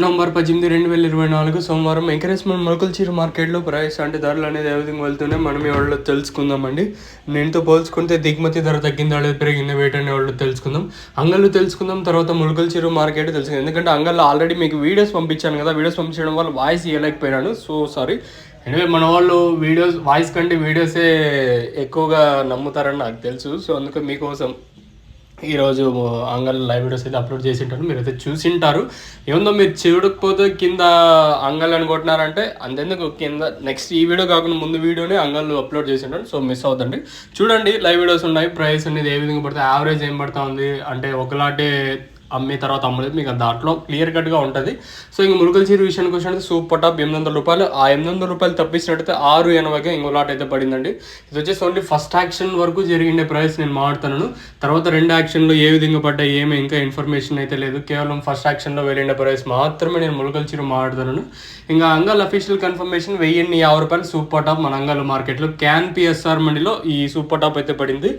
November 18, 2024 సోమవారం encouragement మొలకల్చీరు మార్కెట్లో price అంటే ధరలు అనేది ఏ విధంగా వెళ్తున్నాయి మనం వాళ్ళు తెలుసుకుందామండి. నేనుతో పోల్చుకుంటే దిగుమతి ధర తగ్గిందా లేదా పెరిగిందా వేట అనే వాళ్ళు తెలుసుకుందాం. అంగళ్ళు తెలుసుకుందాం, తర్వాత మొలకల్చీరు మార్కెట్ తెలుసుకుందాం. ఎందుకంటే అంగళ్ళు ఆల్రెడీ మీకు వీడియోస్ పంపించాను కదా, వీడియోస్ పంపించడం వల్ల వాయిస్ ఇవ్వలేకపోయినాను, సో సారీ. ఎనివే మన వాళ్ళు వీడియోస్ వాయిస్ కంటే వీడియోసే ఎక్కువగా నమ్ముతారని నాకు తెలుసు. సో అందుకే మీకోసం ఈరోజు అంగల్ లైవ్ వీడియోస్ అయితే అప్లోడ్ చేసి ఉంటాను, మీరైతే చూసింటారు. ఏముందో మీరు చూడకపోతే కింద అంగల్ అని కొట్టినారంటే అంతెందుకు కింద నెక్స్ట్ ఈ వీడియో కాకుండా ముందు వీడియోనే అంగల్ అప్లోడ్ చేసి ఉంటాను. సో మిస్ అవుతుంది, చూడండి. లైవ్ వీడియోస్ ఉన్నాయి, ప్రైస్ అనేది ఏ విధంగా పడుతుంది, యావరేజ్ ఏం పడుతూ ఉంది అంటే ఒకలాంటి అమ్మే తర్వాత అమ్మలేదు మీకు దాంట్లో క్లియర్ కట్గా ఉంటుంది. సో ఇంక మురుగల్ చీర విషయానికి వచ్చినట్టు సూపర్ టాప్ 800 రూపాయలు. ఆ 800 రూపాయలు తప్పించినట్టయితే 680గా ఇంకో లాట్ అయితే పడిందండి. ఇది వచ్చేసి ఓన్లీ ఫస్ట్ యాక్షన్ వరకు జరిగిండే ప్రైస్ నేను మాట్లాడుతున్నాను. తర్వాత రెండు యాక్షన్లో ఏ విధంగా పడ్డాయి ఏమీ ఇంకా ఇన్ఫర్మేషన్ అయితే లేదు. కేవలం ఫస్ట్ యాక్షన్లో వెళ్ళిన ప్రైస్ మాత్రమే నేను మురుగల్ చీర మాట్లాడుతున్నాను. ఇంకా అంగల్ అఫీషియల్ కన్ఫర్మేషన్ 1050 రూపాయలు సూపర్ టాప్ మన అంగల్ మార్కెట్లో క్యాన్ పిఎస్ఆర్ మండిలో ఈ సూపర్ టాప్ అయితే పడింది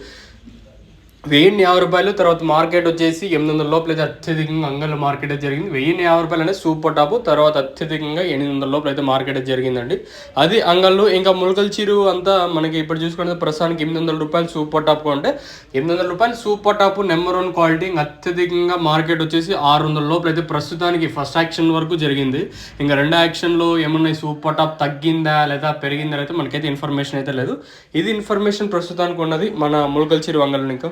1050 రూపాయలు. తర్వాత మార్కెట్ వచ్చేసి 800 లోపల అయితే అత్యధికంగా అంగల్ మార్కెట్ అయితే జరిగింది. 1050 రూపాయలు అనేది సూపర్ టాప్. తర్వాత అత్యధికంగా 800 లోపల అయితే మార్కెట్ అయితే జరిగిందండి. అది అంగళ్ళు. ఇంకా ములకల్ చీరు అంతా మనకి ఇప్పుడు చూసుకుంటే ప్రస్తుతానికి 800 రూపాయలు సూపర్ టాప్ అంటే 800 రూపాయలు సూపర్ టాప్ నెంబర్ 1 క్వాలిటీ. ఇంకా అత్యధికంగా మార్కెట్ వచ్చేసి 600 లోపల అయితే ప్రస్తుతానికి ఫస్ట్ యాక్షన్ వరకు జరిగింది. ఇంకా రెండో యాక్షన్లో ఏమన్నాయి సూపర్ టాప్ తగ్గిందా లేదా పెరిగిందా అయితే మనకైతే ఇన్ఫర్మేషన్ అయితే లేదు. ఇది ఇన్ఫర్మేషన్ ప్రస్తుతానికి ఉన్నది మన ములకల్ చీరు అంగళ్ళు. ఇంకా